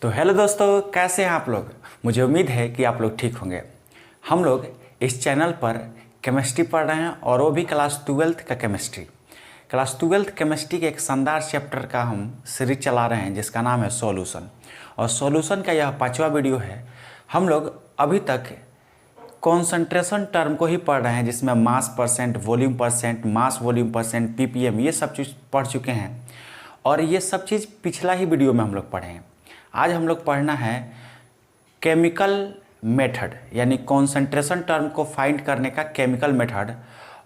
तो हेलो दोस्तों, कैसे हैं आप लोग। मुझे उम्मीद है कि आप लोग ठीक होंगे। हम लोग इस चैनल पर केमिस्ट्री पढ़ रहे हैं और वो भी क्लास 12th का केमिस्ट्री। क्लास 12th केमिस्ट्री के एक शानदार चैप्टर का हम सीरीज चला रहे हैं जिसका नाम है सॉल्यूशन। और सॉल्यूशन का यह 5वां वीडियो है। हम लोग अभी तक कॉन्सेंट्रेशन टर्म को ही पढ़ रहे हैं जिसमें मास percent, volume percent, mass volume percent, ppm, ये सब चीज़ पढ़ चुके हैं। और ये सब चीज़ पिछला ही वीडियो में हम लोग पढ़े हैं। आज हम लोग पढ़ना है केमिकल मेथड, यानी कॉन्सेंट्रेशन टर्म को फाइंड करने का केमिकल मेथड।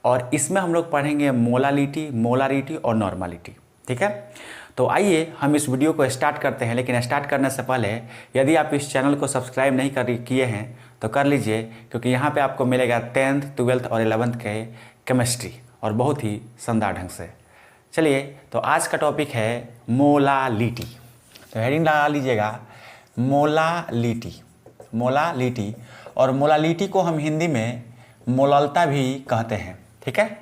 और इसमें हम लोग पढ़ेंगे मोलालिटी, मोलारिटी और नॉर्मलिटी। ठीक है, तो आइए हम इस वीडियो को स्टार्ट करते हैं। लेकिन स्टार्ट करने से पहले यदि आप इस चैनल को सब्सक्राइब नहीं किए हैं तो कर लीजिए, क्योंकि यहाँ पे आपको मिलेगा 10th, 12th और 11th के केमिस्ट्री और बहुत ही शानदार ढंग से। चलिए, तो आज का टॉपिक है मोलालिटी। तो हेडिंग लगा लीजिएगा मोलालिटी। मोलालिटी, और मोलालिटी को हम हिंदी में मोललता भी कहते हैं। ठीक है,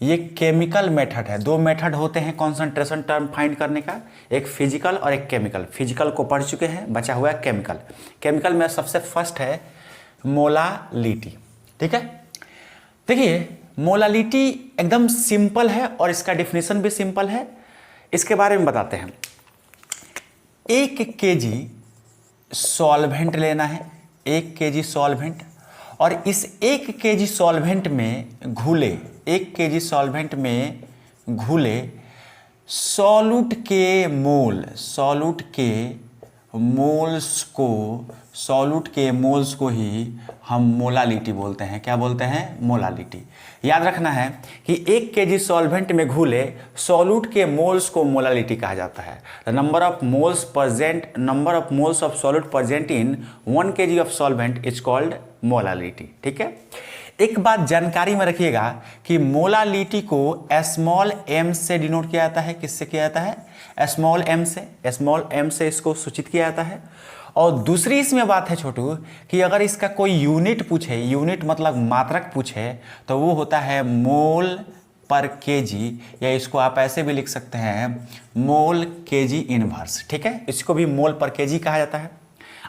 ये केमिकल मेथड है। दो मेथड होते हैं कॉन्सेंट्रेशन टर्म फाइंड करने का, एक फिजिकल और एक केमिकल। फिजिकल को पढ़ चुके हैं, बचा हुआ है केमिकल। केमिकल में सबसे फर्स्ट है मोलालिटी। ठीक है, देखिए मोलालिटी एकदम सिंपल है और इसका डिफिनीशन भी सिंपल है। इसके बारे में बताते हैं। 1 kg सॉल्वेंट लेना है, 1 kg सॉल्वेंट, और इस 1 kg सॉल्वेंट में घुले, 1 kg सॉल्वेंट में घुले सॉल्यूट के मोल, सॉल्यूट के मोल्स को ही हम मोलालिटी बोलते हैं। क्या बोलते हैं? मोलालिटी। याद रखना है कि 1 kg सॉल्वेंट में घुले सॉल्यूट के मोल्स को मोलालिटी कहा जाता है। The number of moles of solute present in 1 kg of solvent is called molality. ठीक है, एक बात जानकारी में रखिएगा कि मोलालिटी को स्मॉल m से डिनोट किया जाता है। किससे किया जाता है? स्मॉल m से। स्मॉल m से इसको सूचित किया जाता है। और दूसरी इसमें बात है छोटू, कि अगर इसका कोई यूनिट पूछे, यूनिट मतलब मात्रक पूछे, तो वो होता है मोल पर केजी, या इसको आप ऐसे भी लिख सकते हैं मोल केजी इनवर्स। ठीक है, इसको भी मोल पर केजी कहा जाता है।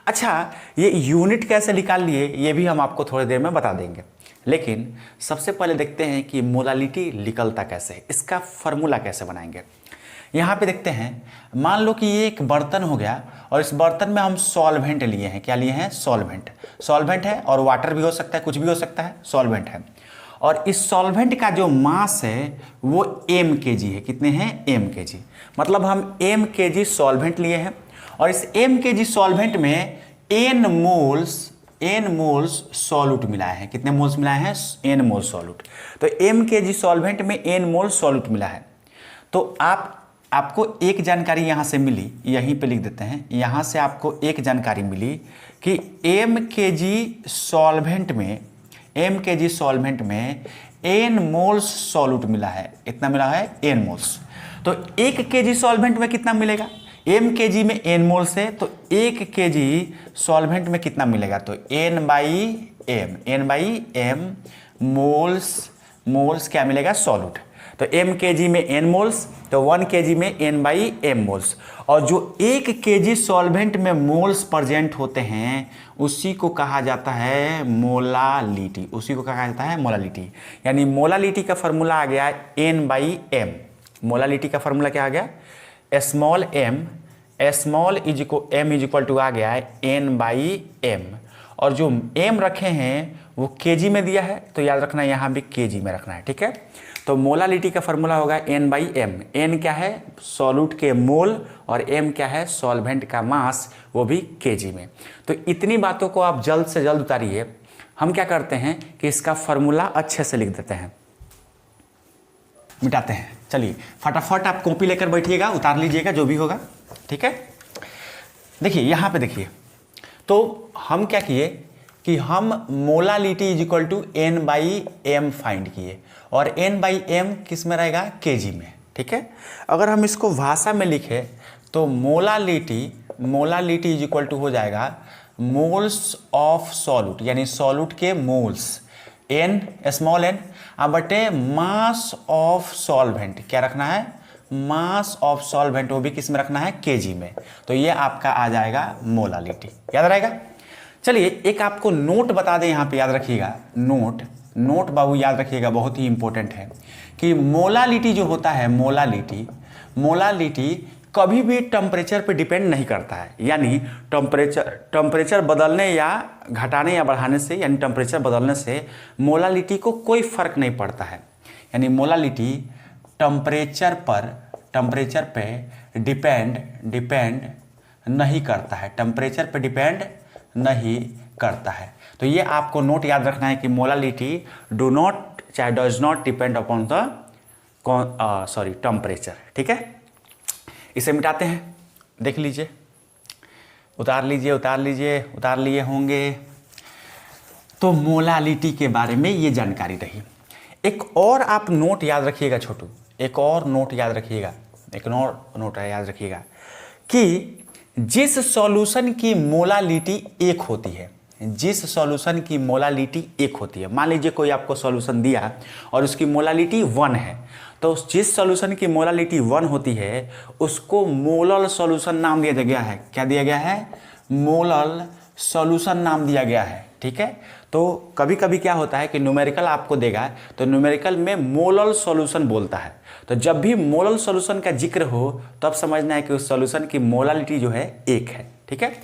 अच्छा, ये यूनिट कैसे निकाल लिए ये भी हम आपको थोड़ी देर में बता देंगे। लेकिन सबसे पहले देखते हैं कि मोलालिटी निकलता कैसे है, इसका फॉर्मूला कैसे बनाएंगे। यहाँ पे देखते हैं, मान लो कि ये एक बर्तन हो गया और इस बर्तन में हम सॉल्वेंट लिए हैं। क्या लिए हैं? सॉल्वेंट। सॉल्वेंट है और वाटर भी हो सकता है, कुछ भी हो सकता है, सॉल्वेंट है। और इस सॉल्वेंट का जो मास है वो m kg है। कितने हैं? m kg। मतलब हम m kg सॉल्वेंट लिए हैं और इस m kg सॉल्वेंट में n मोल्स सॉल्यूट मिलाए हैं। कितने मोल्स मिलाए हैं? n moles solute. तो m kg सॉल्वेंट में n मोल्स सॉल्यूट मिला है। तो आपको एक जानकारी यहाँ से मिली, यहीं पे लिख देते हैं। यहाँ से आपको एक जानकारी मिली कि m kg सॉल्वेंट में n मोल्स सॉल्यूट मिला है। इतना मिला है n मोल्स। तो 1 kg सॉल्वेंट में कितना मिलेगा? m kg में n मोल्स है, तो 1 kg सॉल्वेंट में कितना मिलेगा? तो n बाई m मोल्स क्या मिलेगा? सॉल्यूट। तो m kg में n मोल्स, तो 1 kg में n बाई m मोल्स। और जो 1 kg सॉल्वेंट में मोल्स प्रेजेंट होते हैं उसी को कहा जाता है मोलालिटी। उसी को कहा जाता है मोलालिटी। यानी मोलालिटी का फॉर्मूला आ गया n बाई m। मोलालिटी का फॉर्मूला क्या आ गया? Small m is equal to आ गया है n बाई m। और जो m रखे हैं वो kg में दिया है, तो याद रखना यहाँ भी kg में रखना है। ठीक है, तो मोलालिटी का फॉर्मूला होगा n बाई m। n क्या है? सॉल्यूट के मोल, और m क्या है? सॉल्वेंट का मास, वो भी kg में। तो इतनी बातों को आप जल्द से जल्द उतारिए। हम क्या करते हैं कि इसका फॉर्मूला अच्छे से लिख देते हैं, मिटाते हैं। चलिए फटाफट आप कॉपी लेकर बैठिएगा, उतार लीजिएगा जो भी होगा। ठीक है, देखिए यहाँ पे देखिए, तो हम क्या किए कि हम molality is equal to n by m find किए, और n बाई m किस में रहेगा? kg में। ठीक है, अगर हम इसको भाषा में लिखें तो मोलालिटी इज इक्वल टू हो जाएगा मोल्स ऑफ सॉल्यूट, यानी सॉल्यूट के मोल्स, n स्मॉल n, बटे मास ऑफ सॉल्वेंट। क्या रखना है? मास ऑफ सॉल्वेंट, वो भी किस में रखना है, केजी में। तो ये आपका आ जाएगा मोलालिटी, याद रहेगा। चलिए एक आपको नोट बता दें, यहाँ पे याद रखिएगा, नोट बाबू याद रखिएगा, बहुत ही इंपॉर्टेंट है कि मोलालिटी जो होता है, मोलालिटी कभी भी टेम्परेचर पे डिपेंड नहीं करता है। यानी टेम्परेचर बदलने या घटाने या बढ़ाने से, यानी टेम्परेचर बदलने से मोलालिटी को कोई फर्क नहीं पड़ता है। यानी मोलालिटी टेम्परेचर पे डिपेंड नहीं करता है, टेम्परेचर पे डिपेंड नहीं करता है। तो ये आपको नोट याद रखना है कि molality does not depend upon the temperature. ठीक है, इसे मिटाते हैं, देख लीजिए, उतार लिए होंगे। तो मोलालिटी के बारे में ये जानकारी रही। एक और आप नोट याद रखिएगा छोटू, एक और नोट याद रखिएगा कि जिस सॉल्यूशन की मोलालिटी एक होती है, मान लीजिए कोई आपको सॉल्यूशन दिया और उसकी मोलालिटी 1 है, तो जिस सॉल्यूशन की मोलालिटी 1 होती है उसको मोलल सॉल्यूशन नाम दिया गया है। क्या दिया गया है, मोलल सॉल्यूशन नाम दिया गया है। ठीक है, तो कभी कभी क्या होता है कि न्यूमेरिकल आपको देगा तो न्यूमेरिकल में मोलल सॉल्यूशन बोलता है। तो जब भी मोलल सॉल्यूशन का जिक्र हो तब समझना है कि उस सॉल्यूशन की मोलालिटी जो है 1 है। ठीक है,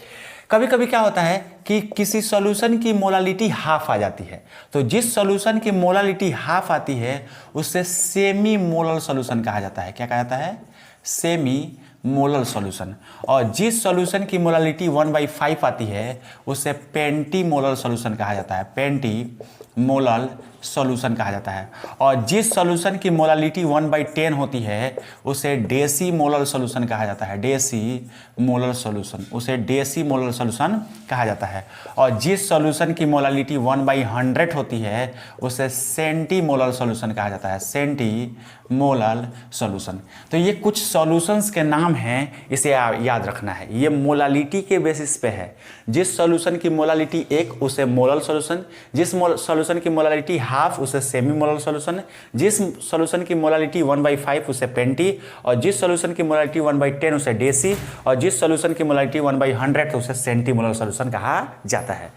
कभी कभी क्या होता है कि किसी सॉल्यूशन की मोलालिटी हाफ आ जाती है, तो जिस सॉल्यूशन की मोलालिटी हाफ आती है उसे सेमी मोलल सॉल्यूशन कहा जाता है। क्या कहा जाता है, सेमी मोलल सॉल्यूशन। और जिस सॉल्यूशन की मोलालिटी 1/5 आती है उसे पेंटी मोलल सॉल्यूशन कहा जाता है, पेंटी मोलल सॉल्यूशन कहा जाता है। और जिस सॉल्यूशन की मोलालिटी 1/10 होती है उसे डेसी मोलल सॉल्यूशन कहा जाता है, डेसी मोलल सॉल्यूशन, उसे डेसी मोलल सॉल्यूशन कहा जाता है। और जिस सॉल्यूशन की मोलालिटी 1/100 होती है उसे सेंटी मोलल सॉल्यूशन कहा जाता है, सेंटी मोलल सॉल्यूशन। तो ये कुछ सॉल्यूशंस के नाम हैं, इसे याद रखना है। ये मोलालिटी के बेसिस पे है। जिस सॉल्यूशन की मोलालिटी 1 उसे मोलल सॉल्यूशन, जिस सॉल्यूशन की मोलालिटी हाफ उसे सेमी मोलल सॉल्यूशन, जिस सॉल्यूशन की मोलालिटी 1/5 उसे पेंटी, और जिस सॉल्यूशन की मोलालिटी 1/10 उसे डेसी, और जिस सॉल्यूशन की मोलालिटी 1/100 उसे सेंटी मोलल सॉल्यूशन कहा जाता है।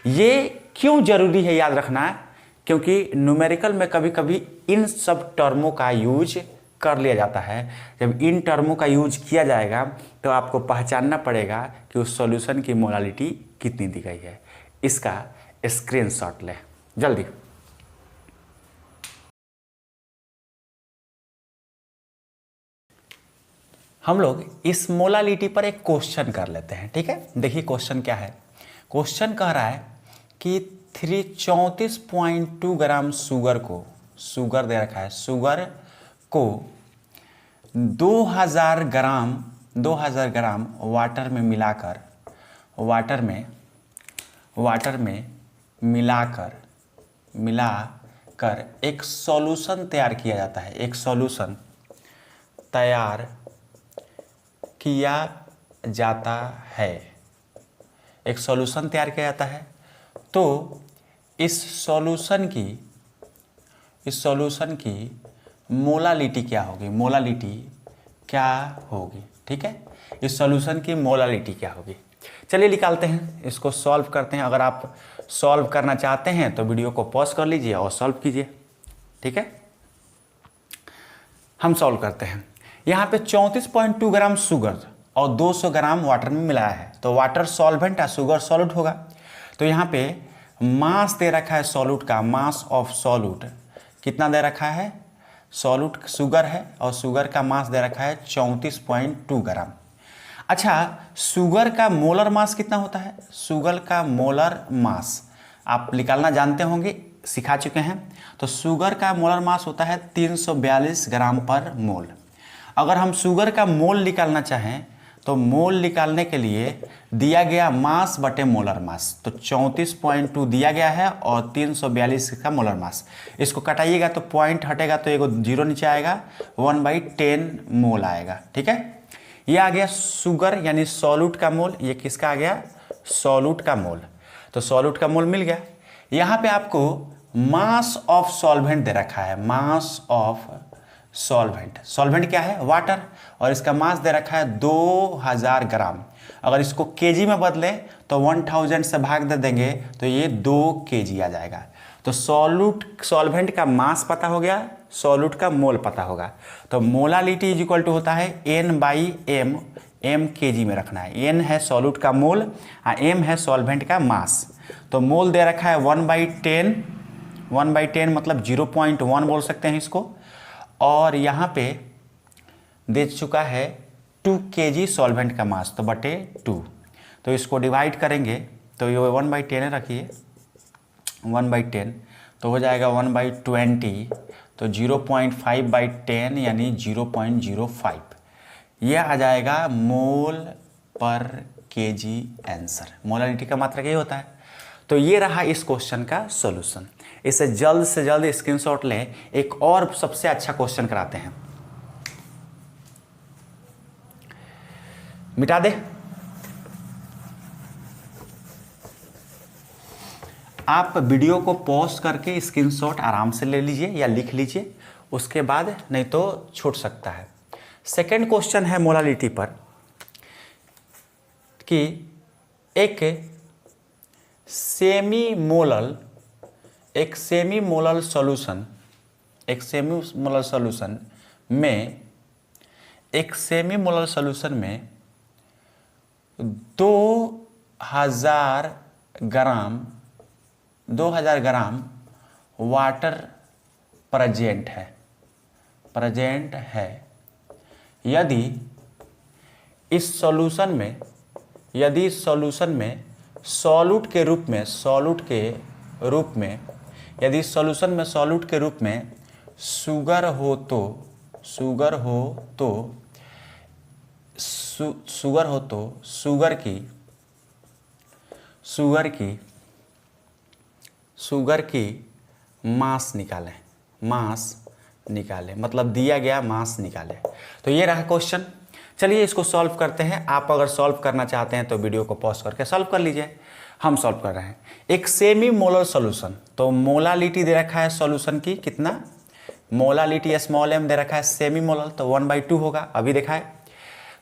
ये क्यों जरूरी है याद रखना, क्योंकि न्यूमेरिकल में कभी कभी इन सब टर्मों का यूज कर लिया जाता है। जब इन टर्मों का यूज किया जाएगा तो आपको पहचानना पड़ेगा कि उस सॉल्यूशन की मोलालिटी कितनी दी गई है। इसका स्क्रीनशॉट लें जल्दी। हम लोग इस मोलालिटी पर एक क्वेश्चन कर लेते हैं। ठीक है, देखिए क्वेश्चन क्या है। क्वेश्चन कह रहा है कि 34.2 ग्राम शुगर दे रखा है, शुगर को 2000 ग्राम वाटर में मिलाकर एक सॉल्यूशन तैयार किया जाता है, एक सॉल्यूशन तैयार किया जाता है, एक सॉल्यूशन तैयार किया जाता है। तो इस सॉल्यूशन की मोलालिटी क्या होगी, ठीक है, इस सॉल्यूशन की मोलालिटी क्या होगी। चलिए निकालते हैं, इसको सॉल्व करते हैं। अगर आप सॉल्व करना चाहते हैं तो वीडियो को पॉज कर लीजिए और सॉल्व कीजिए। ठीक है, हम सॉल्व करते हैं। यहाँ पे 34.2 ग्राम शुगर और 200 ग्राम वाटर में मिलाया है, तो वाटर सॉल्वेंट है, शुगर सॉल्यूट होगा। तो यहाँ पे मास दे रखा है सॉल्यूट का, मास ऑफ सॉल्यूट कितना दे रखा है, सॉल्यूट शुगर है और शुगर का मास दे रखा है 34.2 ग्राम। अच्छा, शुगर का मोलर मास कितना होता है, शुगर का मोलर मास आप निकालना जानते होंगे, सिखा चुके हैं। तो शुगर का मोलर मास होता है 342 ग्राम पर मोल। अगर हम शुगर का मोल निकालना चाहें तो मोल निकालने के लिए दिया गया मास बटे मोलर मास, तो 34.2 दिया गया है और 342 का मोलर मास। इसको कटाइएगा तो पॉइंट हटेगा तो एगो जीरो नीचे आएगा, 1/10 मोल आएगा। ठीक है, ये आ गया शुगर यानी सॉल्यूट का मोल। ये किसका आ गया, सॉल्यूट का मोल। तो सॉल्यूट का मोल मिल गया। यहाँ पे आपको मास ऑफ सॉल्वेंट दे रखा है, मास ऑफ सॉल्वेंट। सॉल्वेंट क्या है? वाटर। और इसका मास दे रखा है 2000 ग्राम। अगर इसको केजी में बदलें तो 1000 से भाग दे देंगे तो ये 2 केजी आ जाएगा। तो सॉल्वेंट का मास पता हो गया, सॉल्यूट का मोल पता होगा। तो मोलालिटी इज इक्वल टू होता है N/m, m केजी में रखना है। N है सॉल्यूट का मोल और m है सॉल्वेंट का मास। तो मोल दे रखा है 1/10, 1/10 मतलब 0.1 बोल सकते हैं इसको। और यहाँ पे दे चुका है 2 केजी सॉल्वेंट का मास, तो बटे 2। तो इसको डिवाइड करेंगे तो ये 1/10 रखिए, 1/10 तो हो जाएगा 1/20, तो 0.5/10 यानी 0.05। यह आ जाएगा मोल पर केजी आंसर। मोलालिटी का मात्रक ये होता है। तो ये रहा इस क्वेश्चन का सॉल्यूशन। इसे जल्द से जल्द स्क्रीनशॉट लें। एक और सबसे अच्छा क्वेश्चन कराते हैं, मिटा दे। आप वीडियो को पॉज करके स्क्रीनशॉट आराम से ले लीजिए या लिख लीजिए, उसके बाद नहीं तो छूट सकता है। सेकंड क्वेश्चन है मोलालिटी पर कि एक सेमी मोलल सॉल्यूशन में 2000 ग्राम वाटर प्रेजेंट है। यदि इस सॉल्यूशन में सॉल्यूट के रूप में शुगर हो तो शुगर की मास निकालें, मतलब दिया गया मास निकालें। तो ये रहा क्वेश्चन। चलिए इसको सॉल्व करते हैं। आप अगर सॉल्व करना चाहते हैं तो वीडियो को पॉज करके सॉल्व कर लीजिए। हम सॉल्व कर रहे हैं एक सेमी मोलर सॉल्यूशन। तो मोलालिटी दे रखा है सॉल्यूशन की कितना, मोलालिटी स्मॉल m दे रखा है सेमी मोलर, तो 1/2 होगा। अभी देखा है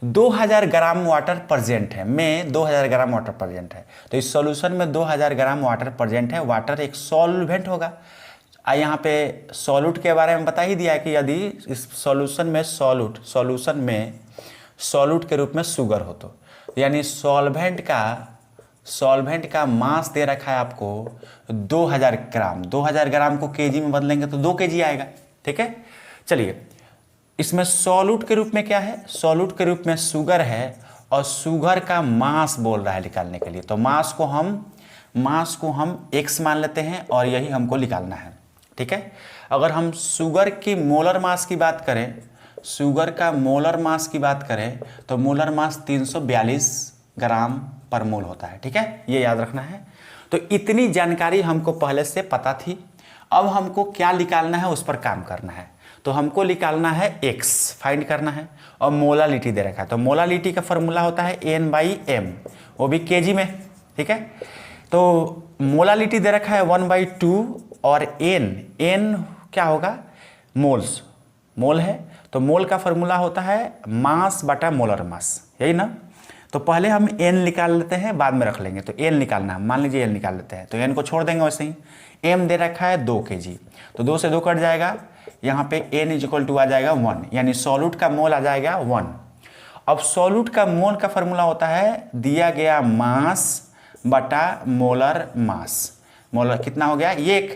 2000 ग्राम वाटर प्रेजेंट है, में 2000 ग्राम वाटर प्रेजेंट है। तो इस सॉल्यूशन में 2000 ग्राम वाटर प्रेजेंट है। वाटर एक सॉल्वेंट होगा। यहाँ पे सॉल्यूट के बारे में बता ही दिया है कि यदि इस सॉल्यूशन में सॉल्यूट के रूप में शुगर हो तो, यानी सॉल्वेंट का मास दे रखा है आपको 2000 ग्राम। 2000 ग्राम को केजी में बदलेंगे तो 2 केजी आएगा। ठीक है, चलिए इसमें सॉल्यूट के रूप में क्या है, सॉल्यूट के रूप में शुगर है और शुगर का मास बोल रहा है निकालने के लिए। तो मास को हम x मान लेते हैं और यही हमको निकालना है। ठीक है, अगर हम शुगर की मोलर मास की बात करें, तो मोलर मास 342 ग्राम पर मोल होता है। ठीक है, ये याद रखना है। तो इतनी जानकारी हमको पहले से पता थी। अब हमको क्या निकालना है, उस पर काम करना है। तो हमको निकालना है x, फाइंड करना है, और मोलालिटी दे रखा है। तो मोलालिटी का फॉर्मूला होता है N/m, वो भी केजी में। ठीक है, तो मोलालिटी दे रखा है 1/2 और n क्या होगा, मोल है। तो मोल का फॉर्मूला होता है मास बटा मोलर मास, यही ना। तो पहले हम n निकाल लेते हैं, बाद में रख लेंगे। तो n निकालना है, मान लीजिए n निकाल लेते हैं, तो n को छोड़ देंगे वैसे ही। m दे रखा है 2 केजी, तो 2 से 2 कट जाएगा। यहाँ पे n = आ जाएगा 1, यानी सॉल्यूट का मोल आ जाएगा 1। अब सॉल्यूट का मोल का फॉर्मूला होता है दिया गया मास बटा मोलर मास। मोलर कितना हो गया, 1।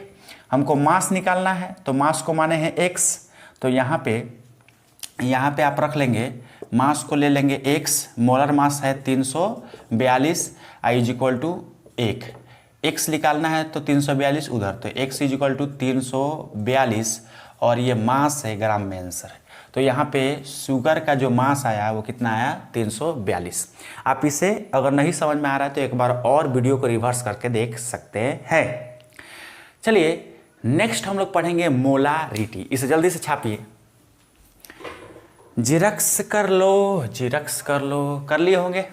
हमको मास निकालना है, तो मास को माने हैं x। तो यहाँ पे आप रख लेंगे, मास को ले लेंगे x, मोलर मास है 342 = 1। x निकालना है तो 342 उधर, तो x = 342 और ये मास है ग्राम में आंसर है। तो यहाँ पे शुगर का जो मास आया वो कितना आया, 342। आप इसे अगर नहीं समझ में आ रहा है तो एक बार और वीडियो को रिवर्स करके देख सकते हैं। चलिए नेक्स्ट हम लोग पढ़ेंगे मोलारिटी। इसे जल्दी से छापिए, जिरक्स कर लो, कर लिए होंगे।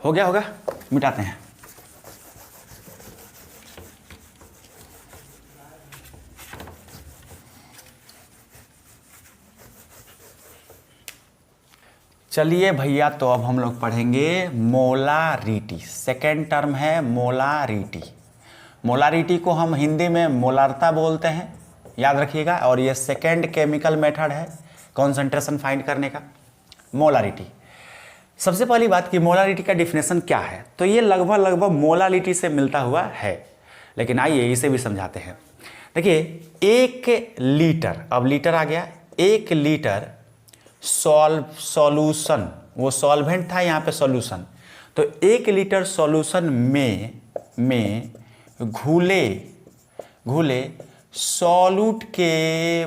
हो गया होगा, मिटाते हैं। चलिए भैया, तो अब हम लोग पढ़ेंगे मोलारिटी। सेकेंड टर्म है मोलारिटी। मोलारिटी को हम हिंदी में मोलारता बोलते हैं, याद रखिएगा। और ये सेकेंड केमिकल मेथड है कॉन्सेंट्रेशन फाइंड करने का, मोलारिटी। सबसे पहली बात कि मोलारिटी का डिफिनेशन क्या है, तो ये लगभग मोलारिटी से मिलता हुआ है, लेकिन आइए इसे भी समझाते हैं। देखिए, 1 लीटर, अब लीटर आ गया, 1 लीटर सॉल्यूशन, वो सॉल्वेंट था, यहाँ पे सॉल्यूशन, तो 1 लीटर सॉल्यूशन में घुले सॉल्यूट के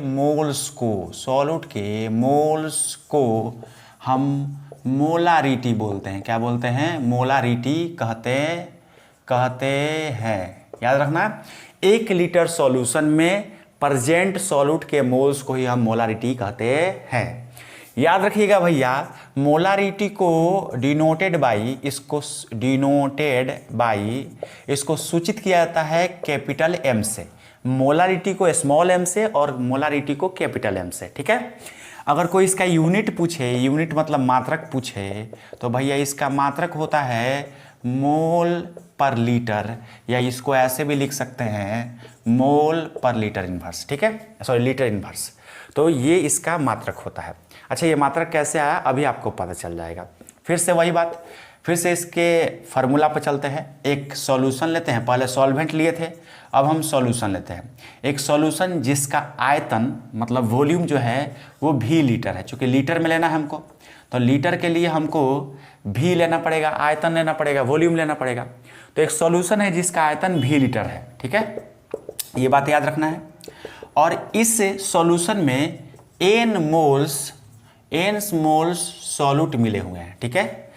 मोल्स को हम मोलारिटी बोलते हैं। क्या बोलते हैं? मोलारिटी कहते हैं। याद रखना, 1 लीटर सॉल्यूशन में प्रेजेंट सॉल्यूट के मोल्स को ही हम मोलारिटी कहते हैं। याद रखिएगा भैया, मोलारिटी को डिनोटेड बाई, इसको सूचित किया जाता है कैपिटल एम से। मोलारिटी को स्मॉल एम से और मोलारिटी को कैपिटल एम से, ठीक है। अगर कोई इसका यूनिट पूछे, यूनिट मतलब मात्रक पूछे, तो भैया इसका मात्रक होता है मोल पर लीटर, या इसको ऐसे भी लिख सकते हैं मोल पर लीटर इनवर्स, ठीक है, सॉरी लीटर इनवर्स। तो ये इसका मात्रक होता है। अच्छा, ये मात्रक कैसे आया अभी आपको पता चल जाएगा। फिर से वही बात, फिर से इसके फार्मूला पर चलते हैं। एक सॉल्यूशन लेते हैं, पहले सॉल्वेंट लिए थे, अब हम सॉल्यूशन लेते हैं। एक सॉल्यूशन जिसका आयतन मतलब वॉल्यूम जो है वो V लीटर है, चूँकि लीटर में लेना है हमको, तो लीटर के लिए हमको V लेना पड़ेगा, आयतन लेना पड़ेगा, वॉल्यूम लेना पड़ेगा। तो एक सॉल्यूशन है जिसका आयतन V लीटर है, ठीक है, ये बात याद रखना है। और इस सॉल्यूशन में n मोल्स सॉल्यूट मिले हुए हैं, ठीक है।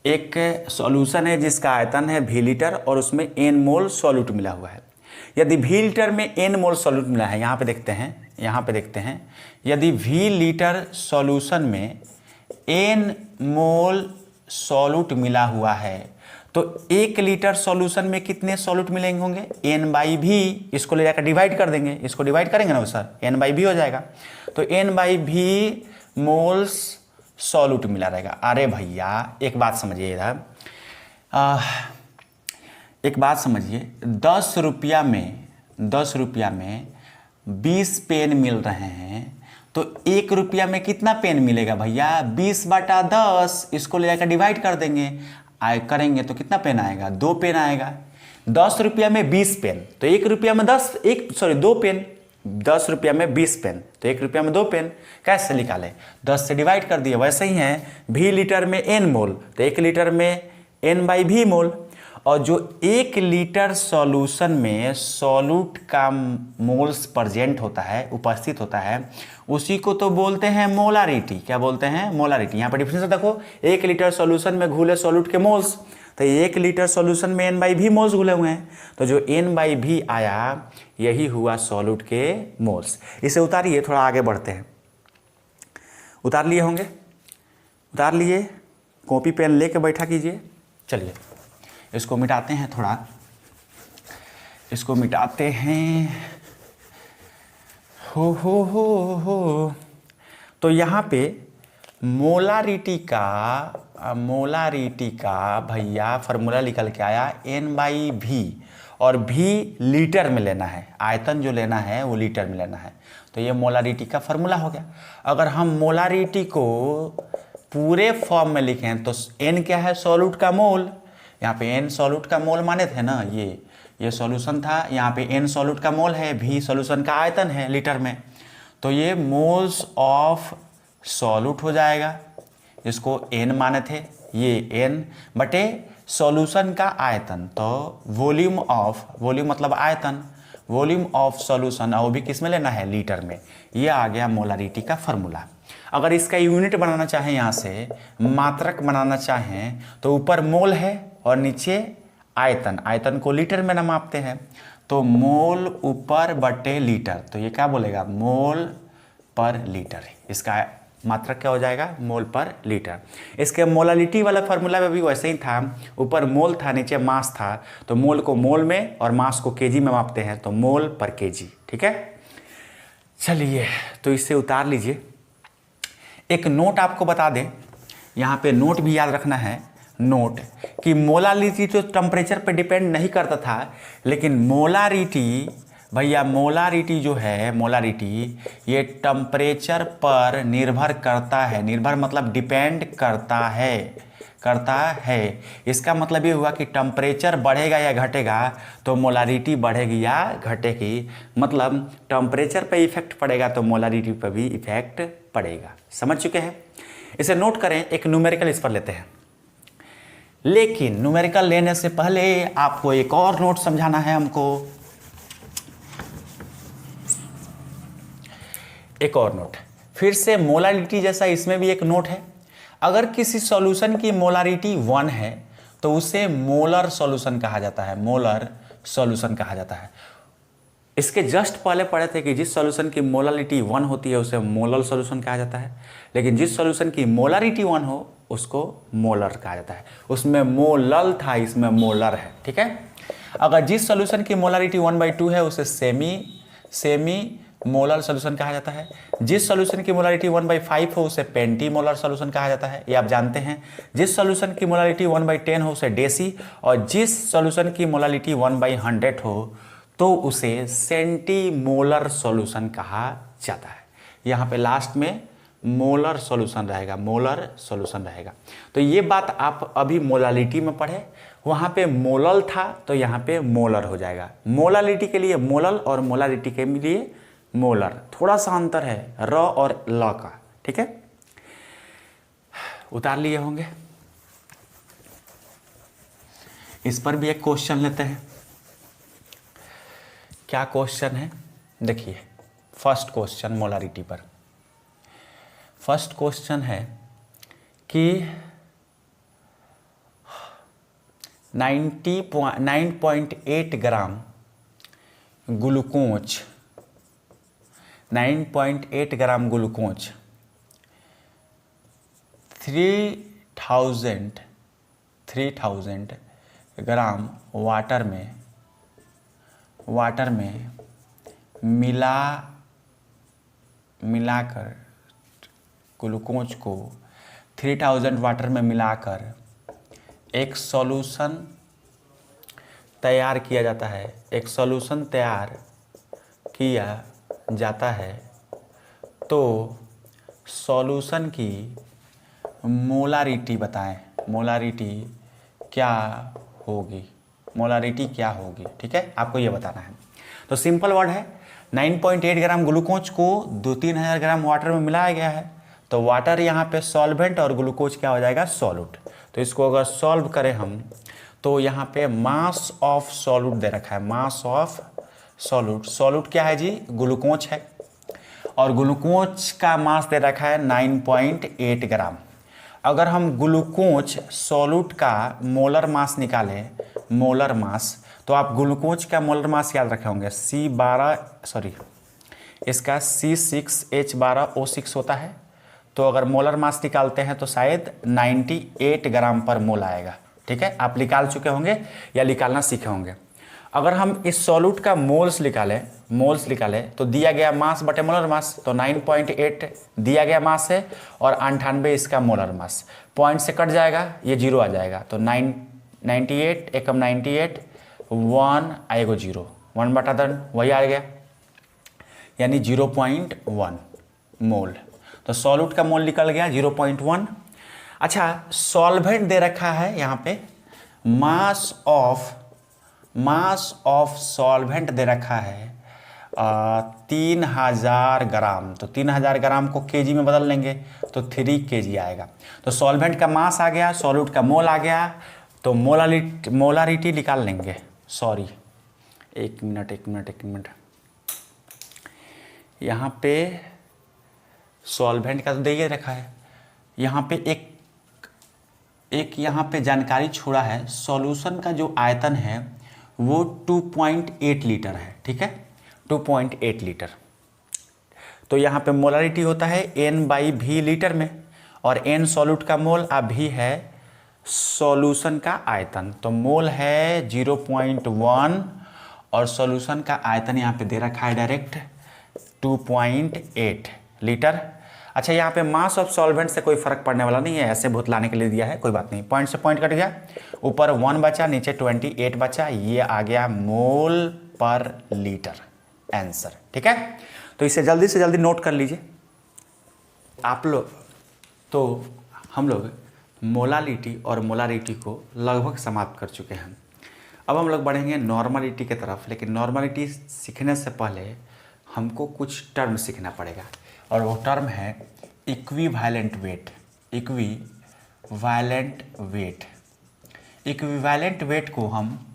एक सॉल्यूशन है जिसका आयतन है V लीटर और उसमें n मोल सॉल्यूट मिला हुआ है। यदि V लीटर में n मोल सॉल्यूट मिला है, यहाँ पे देखते हैं, यदि V लीटर सॉल्यूशन में n मोल सॉल्यूट मिला हुआ है, तो 1 लीटर सॉल्यूशन में कितने सॉल्यूट मिलेंगे होंगे? n/v। इसको ले जाकर डिवाइड कर देंगे, इसको डिवाइड करेंगे ना सर, n/v हो जाएगा। तो n/v मोल्स सॉल्यूट मिला रहेगा। अरे भैया एक बात समझिए इधर, एक बात समझिए, 10 रुपया में 20 पेन मिल रहे हैं, तो 1 रुपया में कितना पेन मिलेगा भैया? 20/10। इसको ले जाकर डिवाइड कर देंगे, करेंगे तो कितना पेन आएगा? 2 पेन आएगा। 10 रुपया में 20 पेन, तो 1 रुपया में 2 पेन। 10 रुपया में 20 पेन, तो 1 रुपया में 2 पेन। कैसे निकाले? 10 से डिवाइड कर दिए। वैसे ही है, V लीटर में n मोल, तो 1 लीटर में n/v मोल। और जो 1 लीटर सॉल्यूशन में सॉल्यूट का मोल्स प्रेजेंट होता है, उपस्थित होता है, उसी को तो बोलते हैं मोलारिटी। क्या बोलते हैं? मोलारिटी। यहाँ पर डिफरेंस देखो, 1 लीटर सॉल्यूशन में घुले सॉल्यूट के मोल्स, तो 1 लीटर सॉल्यूशन में n/v मोल्स घुले हुए हैं, तो जो n/v आया यही हुआ सॉल्यूट के मोल्स। इसे उतारिए, थोड़ा आगे बढ़ते हैं। उतार लिए होंगे? उतार लिए? कॉपी पेन लेके बैठा कीजिए। चलिए इसको मिटाते हैं, थोड़ा इसको मिटाते हैं। हो। तो यहाँ पे मोलारिटी का भैया फार्मूला निकल के आया n/v, और v लीटर में लेना है, आयतन जो लेना है वो लीटर में लेना है, तो ये मोलारिटी का फार्मूला हो गया। अगर हम मोलारिटी को पूरे फॉर्म में लिखें तो n क्या है? सॉल्यूट का मोल। यहाँ पे n सॉल्यूट का मोल माने थे ना, ये सॉल्यूशन था, यहाँ पे n सॉल्यूट का मोल है, v सॉल्यूशन का आयतन है लीटर में, तो ये मोल्स ऑफ सॉल्यूट हो जाएगा। इसको n माने थे, ये n बटे सॉल्यूशन का आयतन, तो वॉल्यूम मतलब आयतन, वॉल्यूम ऑफ सॉल्यूशन, और वो भी किस में लेना है? लीटर में। ये आ गया मोलारिटी का फार्मूला। अगर इसका यूनिट बनाना चाहें, यहाँ से मात्रक बनाना चाहें, तो ऊपर मोल है और नीचे आयतन, आयतन को लीटर में ना मापते हैं, तो मोल ऊपर बटे लीटर, तो ये क्या बोलेगा? मोल पर लीटर। इसका मात्रक क्या हो जाएगा, मोल पर लीटर। इसके मोलालिटी वाला फार्मूला में भी वैसे ही था, ऊपर मोल था नीचे मास था, तो मोल को मोल में और मास को केजी में मापते हैं, तो मोल पर केजी। ठीक है, चलिए तो इसे उतार लीजिए। एक नोट आपको बता दें, यहाँ पे नोट भी याद रखना है, नोट कि मोलारिटी तो टेम्परेचर पे डिपेंड नहीं करता था, लेकिन मोलारिटी भैया, मोलारिटी जो है, मोलारिटी ये टेम्परेचर पर निर्भर करता है। निर्भर मतलब डिपेंड करता है। इसका मतलब ये हुआ कि टेम्परेचर बढ़ेगा या घटेगा तो मोलारिटी बढ़ेगी या घटेगी, मतलब टेम्परेचर पे इफेक्ट पड़ेगा तो मोलारिटी पे भी इफेक्ट पड़ेगा। समझ चुके हैं, इसे नोट करें। एक न्यूमेरिकल इस पर लेते हैं, लेकिन न्यूमेरिकल लेने से पहले आपको एक और नोट समझाना है हमको। एक और नोट, फिर से मोलारिटी जैसा इसमें भी एक नोट है। अगर किसी सॉल्यूशन की मोलारिटी 1 है तो उसे मोलर सॉल्यूशन कहा जाता है, मोलर सॉल्यूशन कहा जाता है। इसके जस्ट पहले पढ़े थे कि जिस सॉल्यूशन की मोलारिटी 1 होती है उसे मोलर सॉल्यूशन कहा जाता है, लेकिन जिस सॉल्यूशन की मोलारिटी 1 हो उसको मोलर कहा जाता है। उसमें मोलल था, इसमें मोलर है। ठीक है, अगर जिस सॉल्यूशन की मोलारिटी 1/2 है उसे सेमी मोलर सॉल्यूशन कहा जाता है। जिस सॉल्यूशन की मोलारिटी 1/5 हो उसे पेंटी मोलर सॉल्यूशन कहा जाता है, ये आप जानते हैं। जिस सॉल्यूशन की मोलारिटी 1/10 हो उसे डेसी, और जिस सॉल्यूशन की मोलारिटी 1/100 हो तो उसे सेंटीमोलर सॉल्यूशन कहा जाता है। यहाँ पे लास्ट में मोलर सॉल्यूशन रहेगा, मोलर सॉल्यूशन रहेगा। तो ये बात आप अभी मोलालिटी में पढ़े, वहाँ पे मोलल था तो यहाँ पे मोलर हो जाएगा। मोलालिटी के लिए मोलल और मोलालिटी के लिए मोलर, थोड़ा सा अंतर है र और ल का। ठीक है, उतार लिए होंगे। इस पर भी एक क्वेश्चन लेते हैं। क्या क्वेश्चन है, देखिए फर्स्ट क्वेश्चन मोलारिटी पर। फर्स्ट क्वेश्चन है कि 9.8 gram glucose 9.8 gram glucose 3000 gram water में मिलाकर ग्लूकोज को 3000 वाटर में मिलाकर एक सॉल्यूशन तैयार किया जाता है। एक सॉल्यूशन तैयार किया जाता है तो सॉल्यूशन की मोलारिटी बताएं। मोलारिटी क्या होगी, मोलारिटी क्या होगी। ठीक है, आपको ये बताना है। तो सिंपल वर्ड है, 9.8 ग्राम ग्लूकोज को 2-3000 ग्राम वाटर में मिलाया गया है, तो वाटर यहाँ पे सॉल्वेंट और ग्लूकोज क्या हो जाएगा, सॉल्यूट। तो इसको अगर सॉल्व करें हम तो यहाँ पे मास ऑफ सॉल्यूट दे रखा है, मास ऑफ सॉल्यूट। सॉल्यूट क्या है जी, ग्लूकोज है, और ग्लूकोज का मास दे रखा है 9.8 ग्राम। अगर हम ग्लूकोज सॉल्यूट का मोलर मास निकालें, मोलर मास, तो आप ग्लूकोज का मोलर मास याद रखे होंगे, इसका C6H12O6 होता है। तो अगर मोलर मास निकालते हैं तो शायद 98 ग्राम पर मोल आएगा। ठीक है, आप निकाल चुके होंगे या निकालना सीखे होंगे। अगर हम इस सॉल्यूट का मोल्स निकालें तो दिया गया मास बटे मोलर मास, तो 9.8 दिया गया मास है और 98 इसका मोलर मास, पॉइंट से कट जाएगा, ये 0 आ जाएगा। तो 98 एकम 98 1 आएगा 0, 1/10 वही आ गया, यानी 0.1 मोल। तो सॉल्यूट का मोल निकल गया 0.1। अच्छा, सॉल्वेंट दे रखा है यहाँ पे, मास ऑफ सॉल्वेंट दे रखा है 3000 ग्राम। तो 3000 ग्राम को केजी में बदल लेंगे तो 3 kg आएगा। तो सॉल्वेंट का मास आ गया, सॉल्यूट का मोल आ गया, तो मोलारिटी निकाल लेंगे। सॉरी, एक मिनट, यहाँ पे सॉल्वेंट का तो दे ही रखा है। यहाँ पे एक यहाँ पे जानकारी छोड़ा है, सॉल्यूशन का जो आयतन है वो 2.8 लीटर है। ठीक है, 2.8 लीटर। तो यहाँ पे मोलारिटी होता है N/V लीटर में, और N सॉल्यूट का मोल और V है सॉल्यूशन का आयतन। तो मोल है 0.1 और सॉल्यूशन का आयतन यहाँ पे दे रखा है डायरेक्ट 2.8 लीटर। अच्छा, यहाँ पे मास ऑफ सॉल्वेंट से कोई फर्क पड़ने वाला नहीं है, ऐसे भुतलाने के लिए दिया है, कोई बात नहीं। पॉइंट से पॉइंट कट गया, ऊपर 1 बचा, नीचे 28 बचा, ये आ गया मोल पर लीटर आंसर। ठीक है, तो इसे जल्दी से जल्दी नोट कर लीजिए आप लोग। तो हम लोग मोलालिटी और मोलारिटी को लगभग समाप्त कर चुके हैं। अब हम लोग बढ़ेंगे नॉर्मलिटी की तरफ, लेकिन नॉर्मलिटी सीखने से पहले हमको कुछ टर्म सीखना पड़ेगा, और वो टर्म है equivalent weight. Equivalent weight, equivalent weight को हम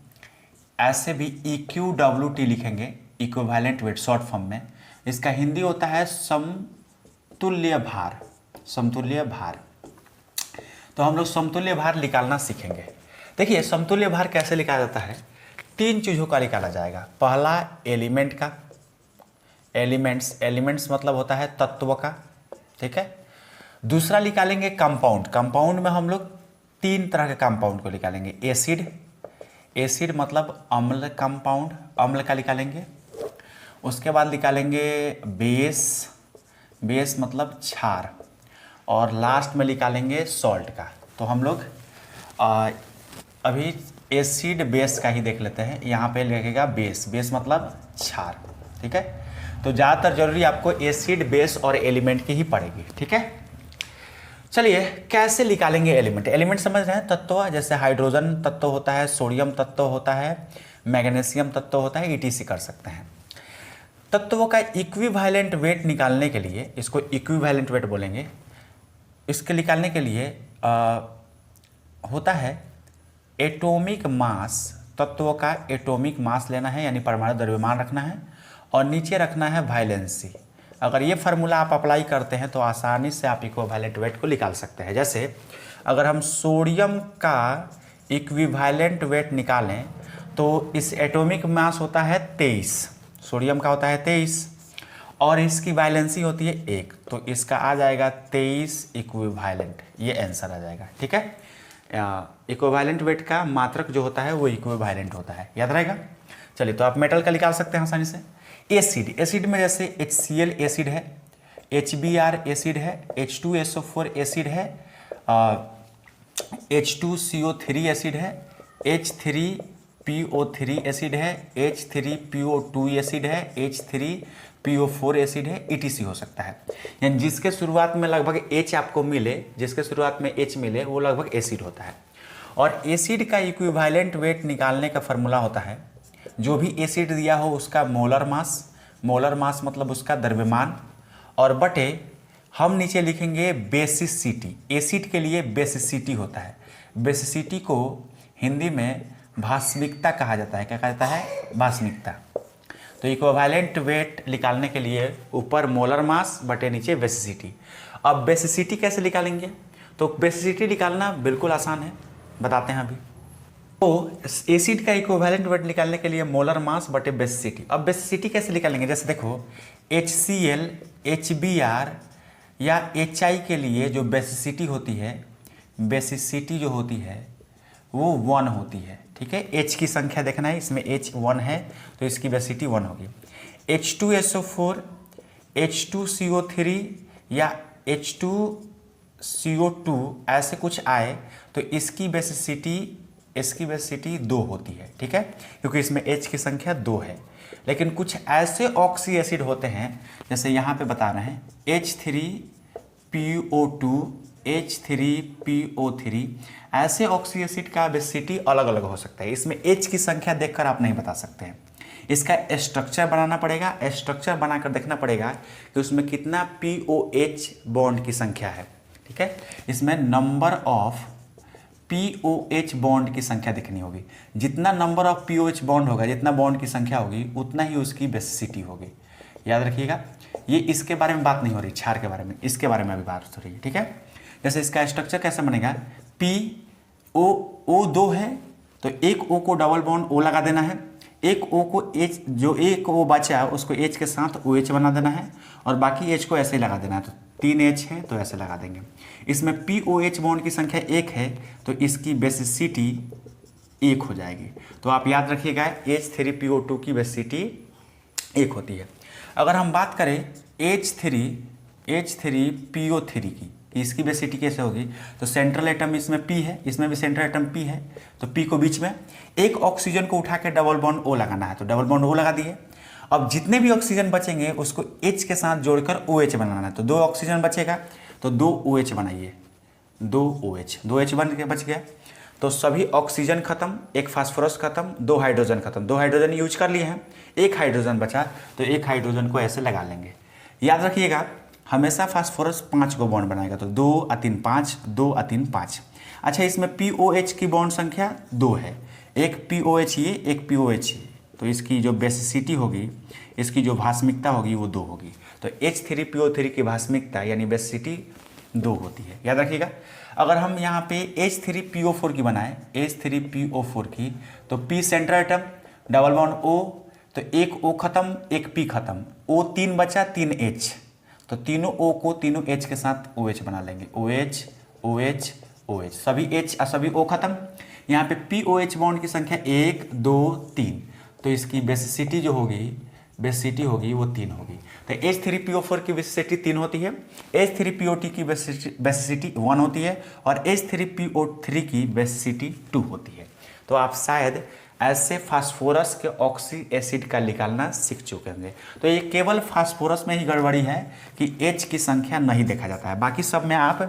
ऐसे भी EQWT लिखेंगे, इक्विवेलेंट वेट शॉर्ट फॉर्म में। इसका हिंदी होता है समतुल्य भार। समतुल्य भार, तो हम लोग समतुल्य भार निकालना सीखेंगे। देखिए समतुल्य भार कैसे निकाला जाता है, 3 चीज़ों का निकाला जाएगा। पहला एलिमेंट का, एलिमेंट्स मतलब होता है तत्व का, ठीक है। दूसरा निकालेंगे कंपाउंड। कंपाउंड में हम लोग 3 तरह के कंपाउंड को निकालेंगे। एसिड मतलब अम्ल कंपाउंड, अम्ल का निकालेंगे। उसके बाद निकालेंगे बेस मतलब क्षार, और लास्ट में निकालेंगे सॉल्ट का। तो हम लोग अभी एसिड बेस का ही देख लेते हैं। यहाँ पे लिखेगा बेस मतलब क्षार, ठीक है। तो ज़्यादातर जरूरी आपको एसिड बेस और एलिमेंट की ही पड़ेगी, ठीक है। चलिए कैसे निकालेंगे एलिमेंट। एलिमेंट समझ रहे हैं, तत्व, जैसे हाइड्रोजन तत्व होता है, सोडियम तत्व होता है, मैग्नीशियम तत्व होता है, ETC कर सकते हैं। तत्वों का इक्विवेलेंट वेट निकालने के लिए, इसको इक्विवेलेंट वेट बोलेंगे, इसके निकालने के लिए होता है एटॉमिक मास। तत्वों का एटॉमिक मास लेना है, यानी परमाणु द्रव्यमान रखना है, और नीचे रखना है वैलेंसी। अगर ये फार्मूला आप अप्लाई करते हैं तो आसानी से आप इक्विवेलेंट वेट को निकाल सकते हैं। जैसे अगर हम सोडियम का इक्विवेलेंट वेट निकालें तो इस एटॉमिक मास होता है 23, सोडियम का होता है 23, और इसकी वैलेंसी होती है 1, तो इसका आ जाएगा 23 इक्विवेलेंट, ये आंसर आ जाएगा, ठीक है। इक्विवेलेंट वेट का मात्रक जो होता है वो इक्विवेलेंट होता है, याद रहेगा। चलिए, तो आप मेटल का निकाल सकते हैं आसानी से। एसिड में जैसे HCl एसिड है, HBr एसिड है, H2SO4 एसिड है, H2CO3 एसिड है, H3PO3 एसिड है, H3PO2 एसिड है, H3PO4 एसिड है, ETC हो सकता है। यानी जिसके शुरुआत में लगभग H आपको मिले, जिसके शुरुआत में H मिले, वो लगभग एसिड होता है। और एसिड का इक्विवेलेंट वेट निकालने का फॉर्मूला होता है, जो भी एसिड दिया हो उसका मोलर मास मतलब उसका द्रव्यमान, और बटे हम नीचे लिखेंगे बेसिसिटी। एसिड के लिए बेसिसिटी होता है। बेसिसिटी को हिंदी में भास्मिकता कहा जाता है। क्या कहा जाता है? भास्मिकता। तो इक्विवेलेंट वेट निकालने के लिए ऊपर मोलर मास बटे नीचे बेसिसिटी। अब बेसिसिटी कैसे निकालेंगे? तो बेसिसिटी निकालना बिल्कुल आसान है, बताते हैं अभी। तो एसिड का इक्विवेलेंट वेट निकालने के लिए मोलर मास बटे बेसिसिटी। अब बेसिसिटी कैसे निकालेंगे? जैसे देखो HCl, HBr या HI के लिए जो बेसिसिटी होती है, बेसिसिटी जो होती है वो 1 होती है, ठीक है। H की संख्या देखना है, इसमें H 1 है तो इसकी बेसिसिटी 1 होगी। H2SO4, H2CO3 या H2CO2 ऐसे कुछ आए तो इसकी बेसिसिटी 2 होती है, ठीक है, क्योंकि इसमें H की संख्या 2 है। लेकिन कुछ ऐसे ऑक्सी एसिड होते हैं, जैसे यहाँ पे बता रहे हैं H3PO2, H3PO3, ऐसे ऑक्सी एसिड का बेसिसिटी अलग अलग हो सकता है। इसमें H की संख्या देखकर आप नहीं बता सकते हैं, इसका स्ट्रक्चर बनाना पड़ेगा। स्ट्रक्चर बनाकर देखना पड़ेगा कि उसमें कितना POH बॉन्ड की संख्या है, ठीक है। इसमें नंबर ऑफ POH बॉन्ड की संख्या देखनी होगी। जितना नंबर ऑफ POH बॉन्ड होगा, जितना बॉन्ड की संख्या होगी, उतना ही उसकी बेसिसिटी होगी। याद रखिएगा, ये इसके बारे में बात नहीं हो रही, क्षार के बारे में, इसके बारे में अभी बात हो रही है, ठीक है। जैसे इसका स्ट्रक्चर कैसे बनेगा, PO 2 है तो एक O को डबल बॉन्ड O लगा देना है, एक O को H, जो एक O बचा है उसको H के साथ OH बना देना है और बाकी H को ऐसे ही लगा देना है। तो 3H है तो ऐसे लगा देंगे। इसमें POH बॉन्ड की संख्या 1 है तो इसकी बेसिसिटी 1 हो जाएगी। तो आप याद रखिएगा H3PO2 की बेसिसिटी 1 होती है। अगर हम बात करें H3PO3 की, इसकी बेसिसिटी कैसे होगी? तो सेंट्रल एटम इसमें P है, इसमें भी सेंट्रल एटम P है, तो P को बीच में एक ऑक्सीजन को उठा के डबल बॉन्ड O लगाना है, तो डबल बॉन्ड O लगा दिए। अब जितने भी ऑक्सीजन बचेंगे उसको H के साथ जोड़कर OH बनाना है, तो 2 ऑक्सीजन बचेगा तो 2 OH बनाइए, 2 OH बन के बच गया। तो सभी ऑक्सीजन खत्म, एक फास्फोरस खत्म, 2 हाइड्रोजन खत्म, 2 हाइड्रोजन यूज कर लिए हैं, एक हाइड्रोजन बचा तो एक हाइड्रोजन को ऐसे लगा लेंगे। याद रखिएगा हमेशा फास्फोरस 5 को बॉन्ड बनाएगा, तो 2 और 3 5, 2 और 3 5। अच्छा, इसमें POH की बॉन्ड संख्या 2 है, एक POH ये, एक POH ये, तो इसकी जो बेसिसिटी होगी, इसकी जो भास्मिकता होगी वो 2 होगी। तो H3PO3 की भास्मिकता यानी बेसिसिटी 2 होती है, याद रखिएगा। अगर हम यहाँ पे H3PO4 की बनाएं, H3PO4 की, तो P central atom, double bond O, तो एक O खत्म, एक P खत्म, O 3 बचा, 3 H, तो तीनों O को तीनों H के साथ OH बना लेंगे, OH OH OH, सभी H और सभी O खत्म। यहाँ पे POH बॉन्ड की संख्या 1 2 3, तो इसकी बेसिसिटी जो होगी, बेसिसिटी होगी वो 3 होगी। तो H3PO4 की बेसिसिटी 3 होती है, H3PO2 की बेसिसिटी 1 होती है और H3PO3 की बेसिसिटी 2 होती है। तो आप शायद ऐसे फास्फोरस के ऑक्सी एसिड का निकालना सीख चुके होंगे। तो ये केवल फास्फोरस में ही गड़बड़ी है कि H की संख्या नहीं देखा जाता है, बाकी सब में आप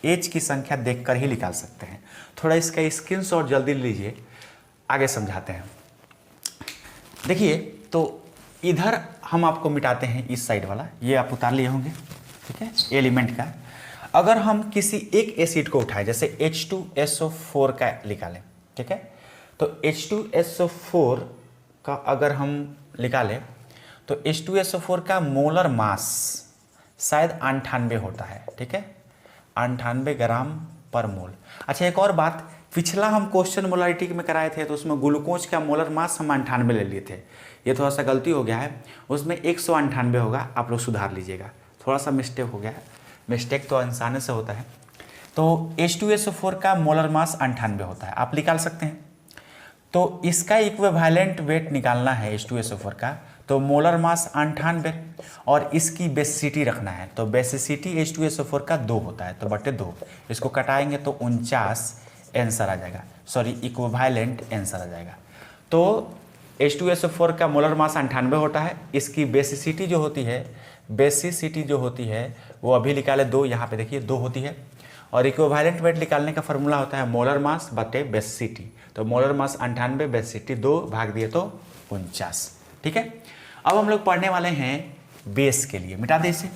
H की संख्या देखकर ही निकाल सकते हैं। थोड़ा इसका स्क्रीनशॉट जल्दी लीजिए, आगे समझाते हैं। देखिए, तो इधर हम आपको मिटाते हैं, इस साइड वाला ये आप उतार लिए होंगे, ठीक है, एलिमेंट का। अगर हम किसी एक एसिड को उठाएं, जैसे H2SO4 का निकालें, ठीक है, तो H2SO4 का अगर हम निकालें तो H2SO4 का मोलर मास शायद 98 होता है, ठीक है, 98 ग्राम पर मोल। अच्छा, एक और बात, पिछला हम क्वेश्चन मोलारिटी में कराए थे तो उसमें ग्लूकोज का मोलर मास हम 98 ले लिए थे, ये थोड़ा सा गलती हो गया है, उसमें 198 होगा, आप लोग सुधार लीजिएगा, थोड़ा सा मिस्टेक हो गया है, मिस्टेक तो इंसान से होता है। तो H2SO4 का मोलर मास 98 होता है, आप निकाल सकते हैं। तो इसका इक्विवेलेंट वेट निकालना है H2SO4 का, तो मोलर मास 98 और इसकी बेसिसिटी रखना है, तो बेसिसिटी H2SO4 का 2 होता है, तो बटे 2, इसको कटाएंगे तो 49 आंसर आ जाएगा, सॉरी इक्विवेलेंट आंसर आ जाएगा। तो H2SO4 का मोलर मास 98 होता है, इसकी बेसिसिटी जो होती है, बेसिसिटी जो होती है वो अभी निकाले 2, यहाँ पे देखिए 2 होती है, और इक्विवेलेंट वेट निकालने का फॉर्मूला होता है मोलर मास बटे बेसिसिटी, तो मोलर मास 98, बेसिसिटी 2 भाग दिए तो 49, ठीक है। अब हम लोग पढ़ने वाले हैं बेस के लिए, मिटा दे इसे,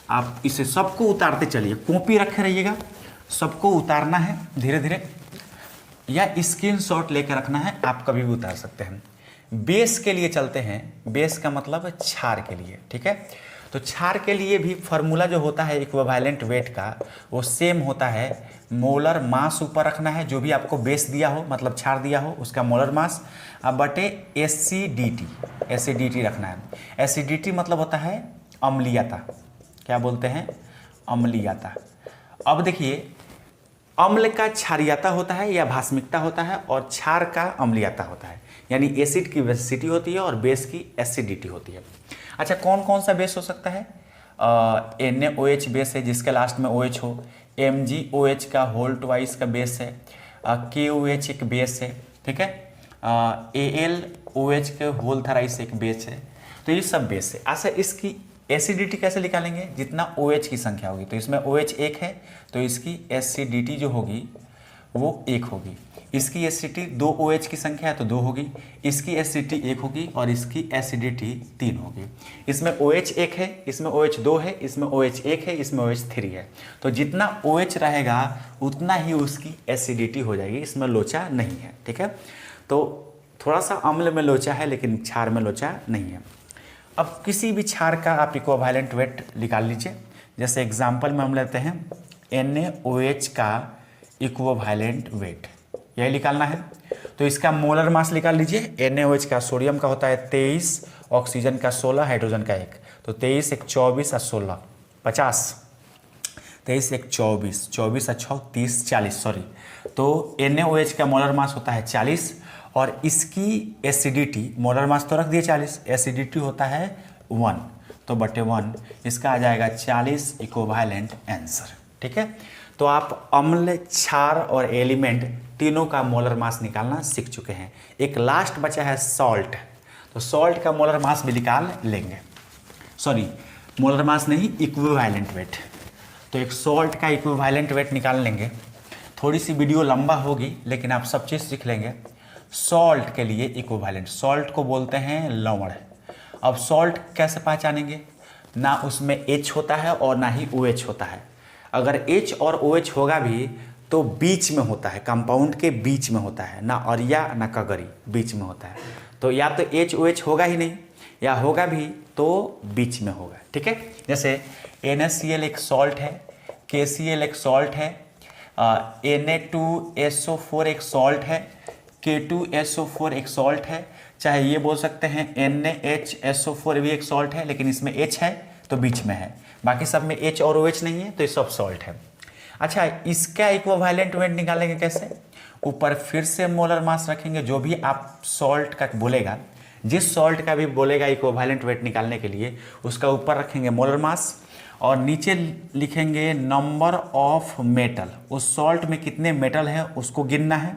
आप इसे सबको उतारते चलिए, कॉपी रखे रहिएगा, सबको उतारना है धीरे धीरे, या स्क्रीनशॉट लेकर रखना है, आप कभी भी उतार सकते हैं। बेस के लिए चलते हैं, बेस का मतलब क्षार के लिए, ठीक है। तो क्षार के लिए भी फार्मूला जो होता है इक्विवेलेंट वेट का, वो सेम होता है, मोलर मास ऊपर रखना है, जो भी आपको बेस दिया हो, मतलब क्षार दिया हो उसका मोलर मास, बटे एसिडिटी रखना है। एसिडिटी मतलब होता है अम्लीयता, क्या बोलते हैं, अम्लीयता। अब देखिए, अम्ल का क्षारीयता होता है या भास्मिकता होता है, और क्षार का अम्लीयता होता है, यानी एसिड की बेसिसिटी होती है और बेस की एसिडिटी होती है। अच्छा, कौन कौन सा बेस हो सकता है? NaOH बेस है जिसके लास्ट में OH हो, MgOH का होल ट्वाइस का बेस है, KOH एक बेस है, ठीक है, AlOH के होल थराइस एक बेस है, तो ये सब बेस है। अच्छा, इसकी एसिडिटी कैसे निकालेंगे? जितना OH की संख्या होगी, तो इसमें OH 1 है तो इसकी एसिडिटी जो होगी वो 1 होगी, इसकी एसिडिटी 2 OH की संख्या है तो 2 होगी, इसकी एसिडिटी 1 होगी और इसकी एसिडिटी 3 होगी। इसमें OH 1 है, इसमें OH 2 है, इसमें OH 1 है, इसमें OH 3 है, तो जितना OH रहेगा उतना ही उसकी एसिडिटी हो जाएगी, इसमें लोचा नहीं है, ठीक है। तो थोड़ा सा अम्ल में लोचा है लेकिन क्षार में लोचा नहीं है। अब किसी भी क्षार का आप इक्विवेलेंट वेट निकाल लीजिए, जैसे एग्जाम्पल में हम लेते हैं NaOH का इक्विवेलेंट वेट, यही निकालना है। तो इसका मोलर मास निकाल लीजिए। NaOH का, सोडियम का होता है 23, ऑक्सीजन का 16, हाइड्रोजन का 1। तो 23 एक 24 और 16 50, 23 एक 24, 24 और 6 30 40 सॉरी। तो NaOH का मोलर मास होता है 40 और इसकी एसिडिटी, मोलर मास तो रख दिए 40, एसिडिटी होता है 1, तो बटे 1, इसका आ जाएगा 40 इक्विवेलेंट आंसर। ठीक है, तो आप अम्ल, क्षार और एलिमेंट तीनों का मोलर मास निकालना सीख चुके हैं। एक लास्ट बचा है सॉल्ट, तो सॉल्ट का मोलर मास भी निकाल लेंगे। सॉरी, मोलर मास नहीं, इक्विवेलेंट वेट। तो एक सॉल्ट का इक्विवेलेंट वेट निकाल लेंगे। थोड़ी सी वीडियो लंबा होगी लेकिन आप सब चीज़ सीख लेंगे। सॉल्ट के लिए इक्विवेलेंट, सॉल्ट को बोलते हैं लवण। अब सॉल्ट कैसे पहचानेंगे? ना उसमें H होता है और ना ही OH होता है। अगर H और OH होगा भी तो बीच में होता है, कंपाउंड के बीच में होता है, ना अरिया ना कगरी, बीच में होता है। तो या तो HOH होगा ही नहीं, या होगा भी तो बीच में होगा। ठीक है, जैसे NaCl एक सॉल्ट है, KCl एक सॉल्ट है, Na2SO4 एक सॉल्ट है, K2SO4 एक सॉल्ट है, चाहे ये बोल सकते हैं NaHSO4 भी एक सॉल्ट है, लेकिन इसमें H है तो बीच में है, बाकी सब में H और OH नहीं है, तो ये सब सॉल्ट है। अच्छा, इसका इक्विवेलेंट वेट निकालेंगे कैसे? ऊपर फिर से मोलर मास रखेंगे, जो भी आप सॉल्ट का बोलेगा, जिस सॉल्ट का भी बोलेगा इक्विवेलेंट वेट निकालने के लिए, उसका ऊपर रखेंगे मोलर मास और नीचे लिखेंगे नंबर ऑफ मेटल। उस सॉल्ट में कितने मेटल हैं उसको गिनना है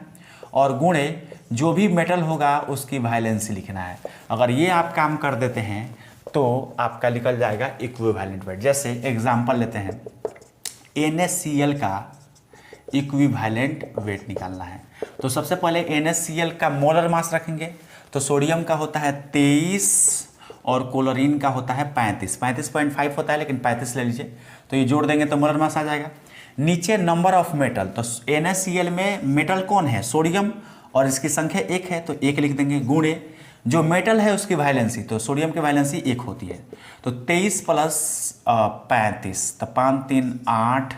और गुणे जो भी मेटल होगा उसकी वैलेंसी लिखना है। अगर ये आप काम कर देते हैं तो आपका निकल जाएगा इक्विवेलेंट वेट। जैसे एग्जांपल लेते हैं, NaCl का इक्विवेलेंट वेट निकालना है, तो सबसे पहले NaCl का मोलर मास रखेंगे। तो सोडियम का होता है 23 और क्लोरीन का होता है 35.5 होता है, लेकिन 35 ले लीजिए। तो ये जोड़ देंगे तो मोलर मास आ जाएगा। नीचे नंबर ऑफ मेटल, तो NaCl में मेटल कौन है? सोडियम, और इसकी संख्या 1 है तो 1 लिख देंगे, गुणे जो मेटल है उसकी वैलेंसी, तो सोडियम की वैलेंसी 1 होती है। तो 23 प्लस 35, तो 5 3 8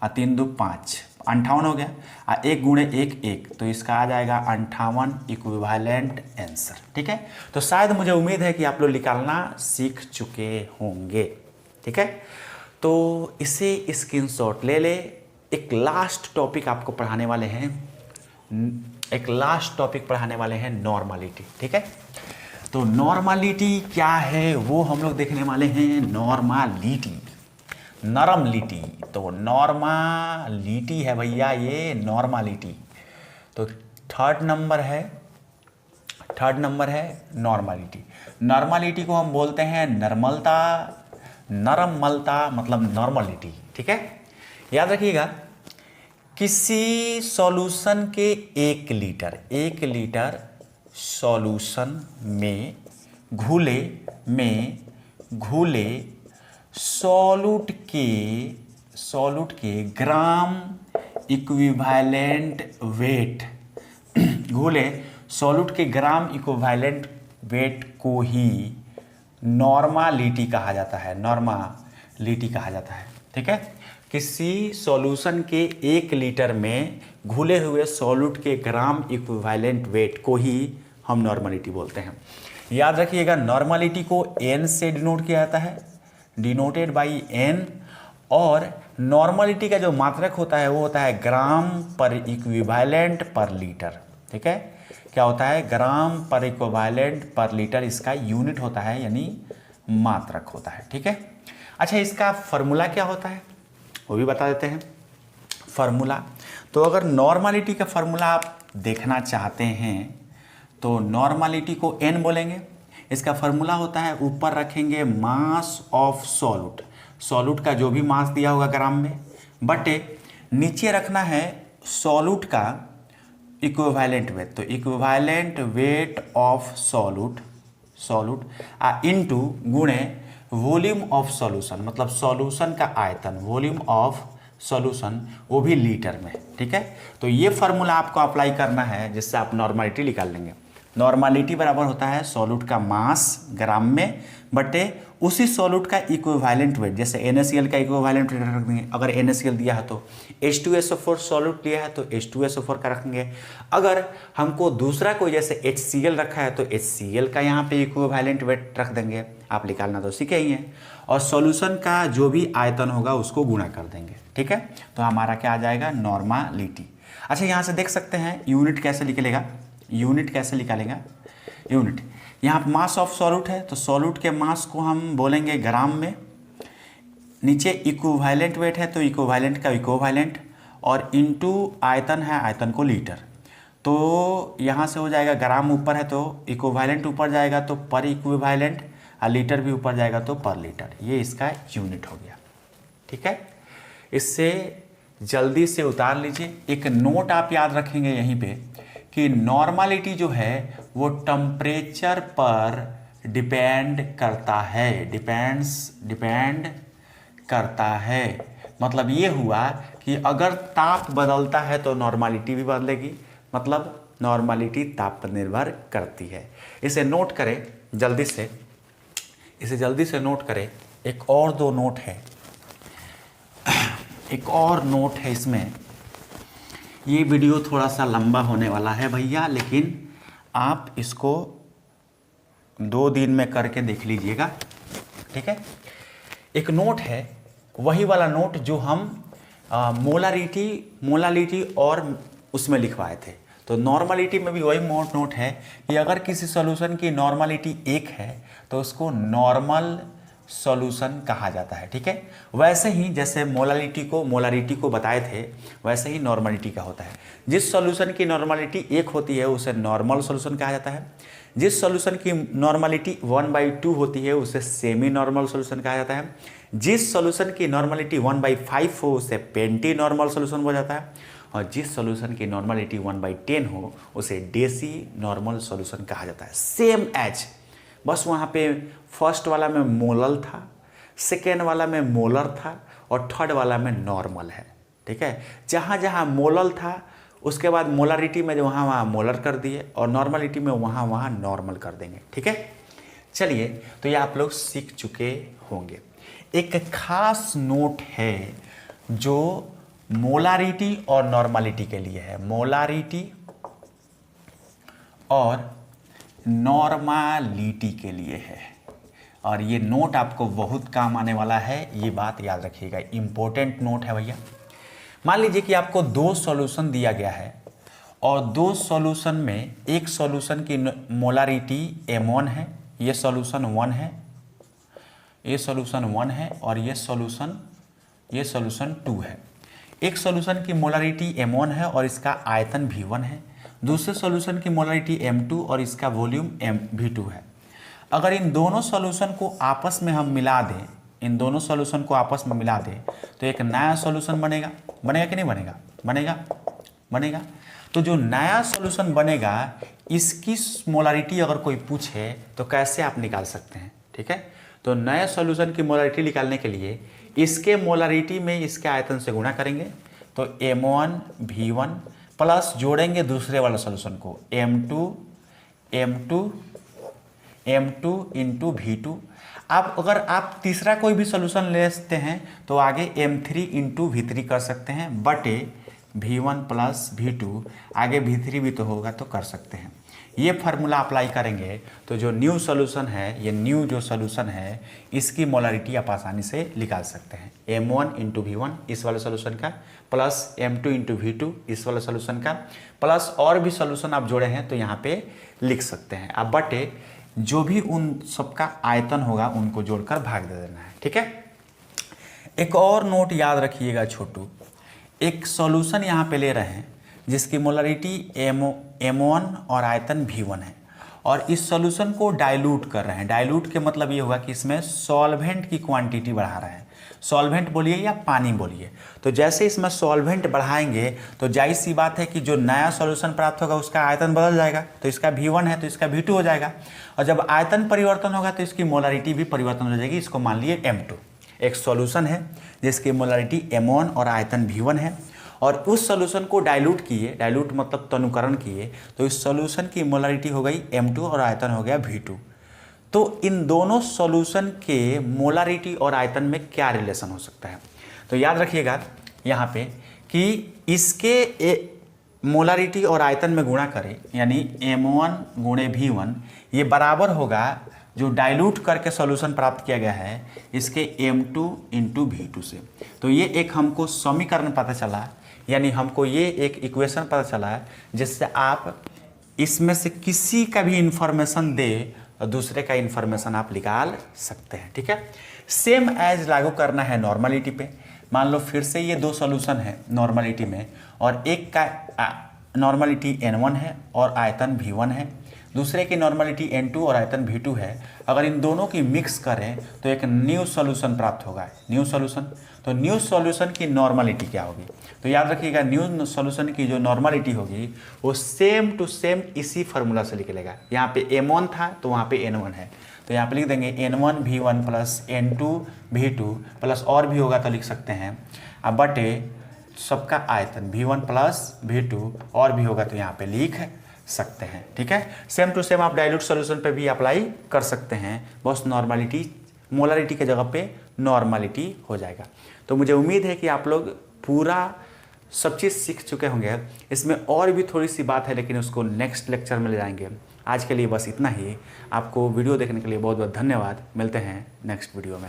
और 3 2 5, 58 हो गया। और 1 गुणे 1 1, तो इसका आ जाएगा 58 इक्विवेलेंट आंसर। ठीक है, तो शायद मुझे उम्मीद है कि आप लोग निकालना सीख चुके होंगे। ठीक है, तो इसे स्क्रीनशॉट ले ले। एक लास्ट टॉपिक आपको पढ़ाने वाले हैं, नॉर्मलिटी। ठीक है, तो नॉर्मलिटी क्या है वो हम लोग देखने वाले हैं। नॉर्मलिटी, नरम लीटी, तो नॉर्मलिटी है भैया ये नॉर्मलिटी। तो थर्ड नंबर है नॉर्मलिटी। नॉर्मलिटी को हम बोलते हैं नरमलता, नरमलता मतलब नॉर्मलिटी। ठीक है, याद रखिएगा, किसी सॉल्यूशन के 1 लीटर सॉल्यूशन में घुले सॉल्यूट के ग्राम इक्विवेलेंट वेट, घुले सॉल्यूट के ग्राम इक्विवेलेंट वेट को ही नॉर्मलिटी कहा जाता है, नॉर्मलिटी कहा जाता है। ठीक है, किसी सॉल्यूशन के 1 लीटर में घुले हुए सॉल्यूट के ग्राम इक्विवेलेंट वेट को ही हम नॉर्मलिटी बोलते हैं। याद रखिएगा, नॉर्मलिटी को N से डिनोट किया जाता है, डिनोटेड बाई N, और नॉर्मलिटी का जो मात्रक होता है वो होता है ग्राम पर इक्विवेलेंट पर लीटर। ठीक है, क्या होता है? ग्राम पर इक्विवेलेंट पर लीटर इसका यूनिट होता है, यानी मात्रक होता है। ठीक है, अच्छा, इसका फॉर्मूला क्या होता है वो भी बता देते हैं। फार्मूला, तो अगर नॉर्मलिटी का फार्मूला आप देखना चाहते हैं तो नॉर्मलिटी को N बोलेंगे। इसका फार्मूला होता है, ऊपर रखेंगे मास ऑफ सॉल्यूट का जो भी मास दिया होगा ग्राम में, बटे नीचे रखना है सॉल्यूट का इक्विवेलेंट वेट, तो equivalent weight of solute into गुणे वॉल्यूम ऑफ सॉल्यूशन, मतलब सॉल्यूशन का आयतन, वॉल्यूम ऑफ सॉल्यूशन, वो भी लीटर में। ठीक है, तो ये फार्मूला आपको अप्लाई करना है जिससे आप नॉर्मलिटी निकाल लेंगे। नॉर्मालिटी बराबर होता है सॉल्यूट का मास ग्राम में बटे उसी सॉल्यूट का इक्विवेलेंट वेट। जैसे NaCl का इक्विवेलेंट वेट रख देंगे, अगर NaCl दिया है तो H2SO4 सॉल्यूट लिया है तो H2SO4 का रखेंगे। अगर हमको दूसरा कोई जैसे HCl रखा है तो HCl का यहाँ पे इक्विवेलेंट वेट रख देंगे। आप निकालना तो सीखे ही हैं। और सॉल्यूशन का जो भी आयतन होगा उसको गुणा कर देंगे, ठीक है। तो हमारा क्या आ जाएगा, नॉर्मालिटी। अच्छा, यहाँ से देख सकते हैं यूनिट कैसे निकलेगा, यूनिट कैसे निकालेगा। यूनिट यहाँ मास ऑफ सॉल्यूट है तो सॉल्यूट के मास को हम बोलेंगे ग्राम में, नीचे इक्विवेलेंट वेट है तो इक्विवेलेंट का इक्विवेलेंट, और इनटू आयतन है, आयतन को लीटर। तो यहाँ से हो जाएगा ग्राम ऊपर है तो इक्विवेलेंट ऊपर जाएगा तो पर इक्विवेलेंट, और लीटर भी ऊपर जाएगा तो पर लीटर। ये इसका यूनिट हो गया, ठीक है। इससे जल्दी से उतार लीजिए। एक नोट आप याद रखेंगे यहीं पे कि नॉर्मालिटी जो है वो टेम्परेचर पर डिपेंड करता है, डिपेंड करता है। मतलब ये हुआ कि अगर ताप बदलता है तो नॉर्मालिटी भी बदलेगी, मतलब नॉर्मालिटी ताप पर निर्भर करती है। इसे नोट करें जल्दी से, इसे जल्दी से नोट करें। एक और दो नोट है, एक और नोट है इसमें। ये वीडियो थोड़ा सा लंबा होने वाला है भैया, लेकिन आप इसको 2 दिन में करके देख लीजिएगा, ठीक है। एक नोट है, वही वाला नोट जो हम मोलालिटी और उसमें लिखवाए थे। तो नॉर्मलिटी में भी वही नोट है कि अगर किसी सॉल्यूशन की नॉर्मलिटी 1 है तो उसको नॉर्मल सॉल्यूशन कहा जाता है, ठीक है। वैसे ही जैसे मोलारिटी को बताए थे, वैसे ही नॉर्मलिटी का होता है। जिस सॉल्यूशन की नॉर्मलिटी 1 होती है उसे नॉर्मल सॉल्यूशन कहा जाता है। जिस सॉल्यूशन की नॉर्मलिटी 1/2 होती है उसे सेमी नॉर्मल सॉल्यूशन कहा जाता है। जिस सॉल्यूशन की नॉर्मलिटी 1/5 हो उसे पेंटी नॉर्मल सॉल्यूशन हो जाता है। और जिस सॉल्यूशन की नॉर्मलिटी 1/10 हो उसे डेसी नॉर्मल सॉल्यूशन कहा जाता है। सेम एज, बस वहाँ पे फर्स्ट वाला में मोलल था, सेकेंड वाला में मोलर था, और थर्ड वाला में नॉर्मल है, ठीक है। जहाँ जहाँ मोलल था उसके बाद मोलारिटी में जो वहाँ मोलर कर दिए, और नॉर्मलिटी में वहाँ नॉर्मल कर देंगे, ठीक है। चलिए, तो ये आप लोग सीख चुके होंगे। एक खास नोट है जो मोलारिटी और नॉर्मलिटी के लिए है, मोलारिटी और नॉर्मलिटी के लिए है। और ये नोट आपको बहुत काम आने वाला है, ये बात याद रखिएगा, इंपॉर्टेंट नोट है भैया। मान लीजिए कि आपको 2 सॉल्यूशन दिया गया है और 2 सॉल्यूशन में एक सॉल्यूशन की मोलारिटी M1 है, ये सॉल्यूशन 1 है, ये सॉल्यूशन 1 है, और ये सॉल्यूशन 2 है। एक सॉल्यूशन की मोलारिटी M1 है और इसका आयतन V1 है। दूसरे सॉल्यूशन की मोलारिटी M2 और इसका वॉल्यूम V2 है। अगर इन दोनों सॉल्यूशन को आपस में हम मिला दें, इन दोनों सॉल्यूशन को आपस में मिला दें तो एक नया सॉल्यूशन बनेगा। बनेगा कि नहीं बनेगा? बनेगा। तो जो नया सॉल्यूशन बनेगा इसकी मोलारिटी अगर कोई पूछे तो कैसे आप निकाल सकते हैं, ठीक है। तो नए सॉल्यूशन की मोलारिटी निकालने के लिए इसके मोलारिटी में इसके आयतन से गुणा करेंगे तो M1 V1 प्लस जोड़ेंगे दूसरे वाले सॉल्यूशन को M2 इंटू V2। अगर आप तीसरा कोई भी सॉल्यूशन ले सकते हैं तो आगे M3 इंटू V3 कर सकते हैं, बटे V1 प्लस V2, आगे V3 भी तो होगा तो कर सकते हैं। ये फार्मूला अप्लाई करेंगे तो जो न्यू सॉल्यूशन है, ये न्यू जो सॉल्यूशन है इसकी मोलारिटी आप आसानी से निकाल सकते हैं। M1 इंटू V1 इस वाले सॉल्यूशन का, प्लस M2 इंटू V2 इस वाले सॉल्यूशन का, प्लस और भी सॉल्यूशन आप जोड़े हैं तो यहाँ पे लिख सकते हैं आप, बटे जो भी उन सबका आयतन होगा उनको जोड़कर भाग दे देना है, ठीक है। एक और नोट याद रखिएगा छोटू, एक सॉल्यूशन यहाँ पे ले रहे हैं जिसकी मोलारिटी M1 और आयतन V1 है, और इस सॉल्यूशन को डाइल्यूट कर रहे हैं। डाइल्यूट के मतलब ये हुआ कि इसमें सॉल्वेंट की क्वांटिटी बढ़ा रहे हैं। सॉल्वेंट बोलिए या पानी बोलिए। तो जैसे इसमें सॉल्वेंट बढ़ाएंगे तो जाहिर सी बात है कि जो नया सॉल्यूशन प्राप्त होगा उसका आयतन बदल जाएगा, तो इसका V1 है तो इसका V2 हो जाएगा, और जब आयतन परिवर्तन होगा तो इसकी मोलारिटी भी परिवर्तन हो जाएगी। इसको मान लिए M2। एक सॉल्यूशन है जिसकी मोलारिटी M1 और आयतन V1 है, और उस सॉल्यूशन को डाइल्यूट किए, डाइल्यूट मतलब तनुकरण किए, तो इस सॉल्यूशन की मोलारिटी हो गई M2 और आयतन हो गया V2। तो इन दोनों सॉल्यूशन के मोलारिटी और आयतन में क्या रिलेशन हो सकता है? तो याद रखिएगा यहाँ पे कि इसके मोलारिटी और आयतन में गुणा करें, यानी M1 गुणे V1, ये बराबर होगा जो डाइल्यूट करके सॉल्यूशन प्राप्त किया गया है इसके M2 इंटू V2 से। तो ये एक हमको समीकरण पता चला, यानी हमको ये एक इक्वेशन पता चला जिससे आप इसमें से किसी का भी इंफॉर्मेशन दे और दूसरे का इंफॉर्मेशन आप निकाल सकते हैं। ठीक है, सेम एज लागू करना है नॉर्मलिटी पे। मान लो फिर से ये दो सॉल्यूशन है नॉर्मलिटी में, और एक का नॉर्मलिटी N1 है और आयतन V1 है, दूसरे की नॉर्मलिटी N2 और आयतन V2 है। अगर इन दोनों की मिक्स करें तो एक न्यू सॉल्यूशन प्राप्त होगा, न्यू सॉल्यूशन। तो न्यू सॉल्यूशन की नॉर्मलिटी क्या होगी? तो याद रखिएगा, न्यू सॉल्यूशन की जो नॉर्मलिटी होगी वो सेम टू सेम इसी फार्मूला से निकलेगा। यहाँ पे M1 था तो वहाँ पे N1 है, तो यहाँ पे लिख देंगे N1 V1 plus N2 V2 plus और भी होगा तो लिख सकते हैं, अब बटे सबका आयतन V1 प्लस V2 और भी होगा तो यहाँ पे लिख सकते हैं। ठीक है, सेम टू सेम आप डाइल्यूट सॉल्यूशन पे भी अप्लाई कर सकते हैं, बस नॉर्मलिटी मोलारिटी के जगह पे नॉर्मलिटी हो जाएगा। तो मुझे उम्मीद है कि आप लोग पूरा सब चीज़ सीख चुके होंगे। इसमें और भी थोड़ी सी बात है लेकिन उसको नेक्स्ट लेक्चर में ले जाएंगे। आज के लिए बस इतना ही। आपको वीडियो देखने के लिए बहुत बहुत धन्यवाद। मिलते हैं नेक्स्ट वीडियो में।